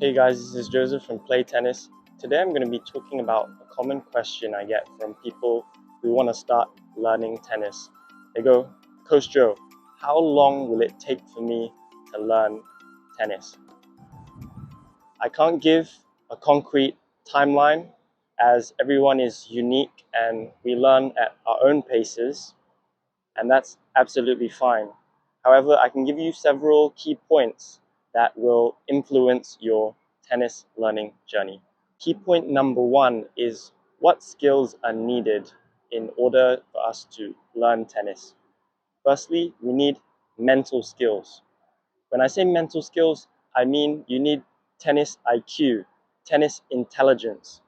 Hey guys, this is Joseph from Play Tennis. Today I'm going to be talking about a common question I get from people who want to start learning tennis. They go, Coach Joe, how long will it take for me to learn tennis? I can't give a concrete timeline as everyone is unique and we learn at our own paces, and that's absolutely fine. However, I can give you several key points that will influence your tennis learning journey. Key point number one is what skills are needed in order for us to learn tennis. Firstly, we need mental skills. When I say mental skills, I mean you need tennis IQ, tennis intelligence.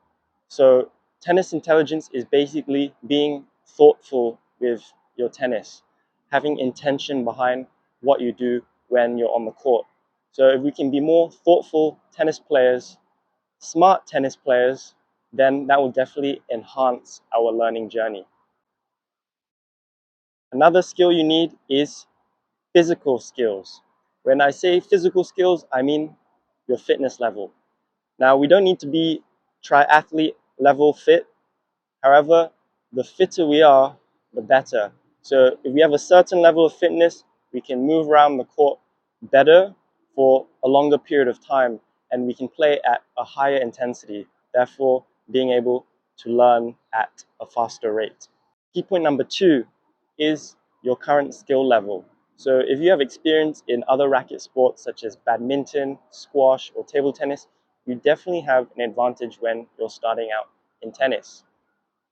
So tennis intelligence is basically being thoughtful with your tennis, having intention behind what you do when you're on the court. So if we can be more thoughtful tennis players, smart tennis players, then that will definitely enhance our learning journey. Another skill you need is physical skills. When I say physical skills, I mean your fitness level. Now, we don't need to be triathlete level fit. However, the fitter we are, the better. So if we have a certain level of fitness, we can move around the court better for a longer period of time, and we can play at a higher intensity, therefore being able to learn at a faster rate. Key point number two is your current skill level. So if you have experience in other racket sports such as badminton, squash, or table tennis, you definitely have an advantage when you're starting out in tennis.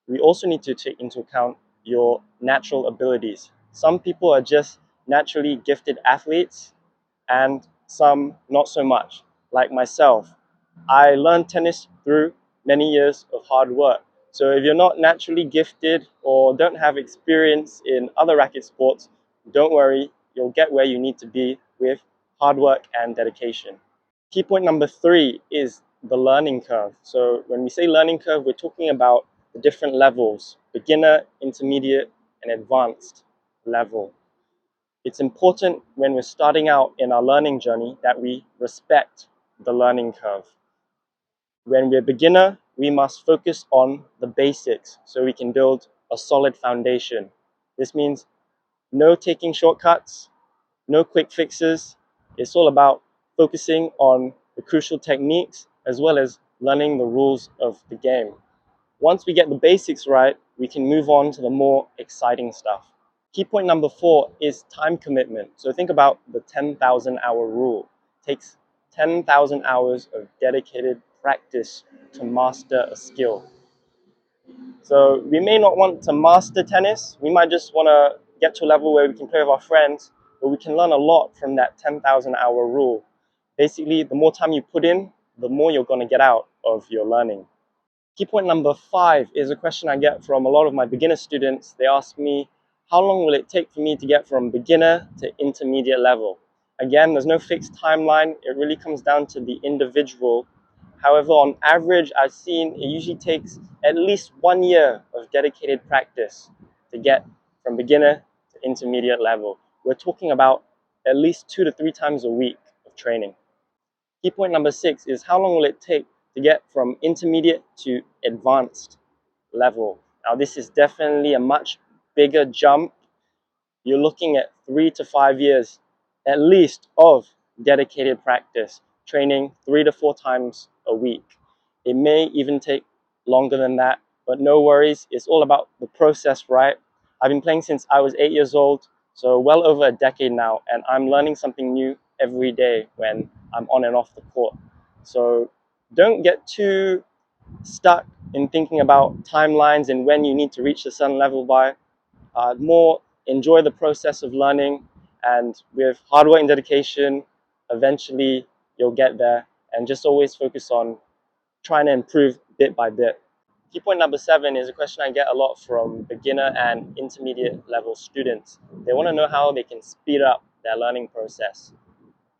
We also need to take into account your natural abilities. Some people are just naturally gifted athletes and some not so much. Like myself, I learned tennis through many years of hard work. So if you're not naturally gifted or don't have experience in other racket sports, don't worry, you'll get where you need to be with hard work and dedication. Key point number three is the learning curve. So when we say learning curve, we're talking about the different levels: beginner, intermediate, and advanced level. It's important when we're starting out in our learning journey that we respect the learning curve. When we're beginner, we must focus on the basics so we can build a solid foundation. This means no taking shortcuts, no quick fixes. It's all about focusing on the crucial techniques as well as learning the rules of the game. Once we get the basics right, we can move on to the more exciting stuff. Key point number four is time commitment. So think about the 10,000 hour rule. It takes 10,000 hours of dedicated practice to master a skill. So we may not want to master tennis. We might just want to get to a level where we can play with our friends, but we can learn a lot from that 10,000 hour rule. Basically, the more time you put in, the more you're going to get out of your learning. Key point number five is a question I get from a lot of my beginner students. They ask me, how long will it take for me to get from beginner to intermediate level? Again, there's no fixed timeline. It really comes down to the individual. However, on average, I've seen it usually takes at least 1 year of dedicated practice to get from beginner to intermediate level. We're talking about at least 2 to 3 times a week of training. Key point number six is how long will it take to get from intermediate to advanced level? Now, this is definitely a much bigger jump. You're looking at 3 to 5 years at least of dedicated practice, training 3 to 4 times a week. It may even take longer than that, but no worries. It's all about the process, right? I've been playing since I was 8 years old, so well over a decade now, and I'm learning something new every day when I'm on and off the court. So don't get too stuck in thinking about timelines and when you need to reach a certain level by. More enjoy the process of learning, and with hard work and dedication, eventually you'll get there. And just always focus on trying to improve bit by bit. Key point number seven is a question I get a lot from beginner and intermediate level students. They want to know how they can speed up their learning process.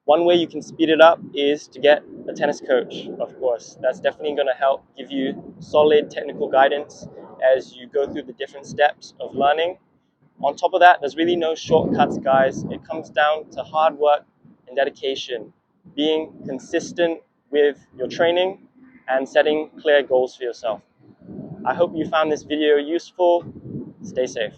One way you can speed it up is to get a tennis coach, of course. That's definitely going to help give you solid technical guidance as you go through the different steps of learning. On top of that, there's really no shortcuts, guys. It comes down to hard work and dedication, being consistent, with your training and setting clear goals for yourself. I hope you found this video useful. Stay safe.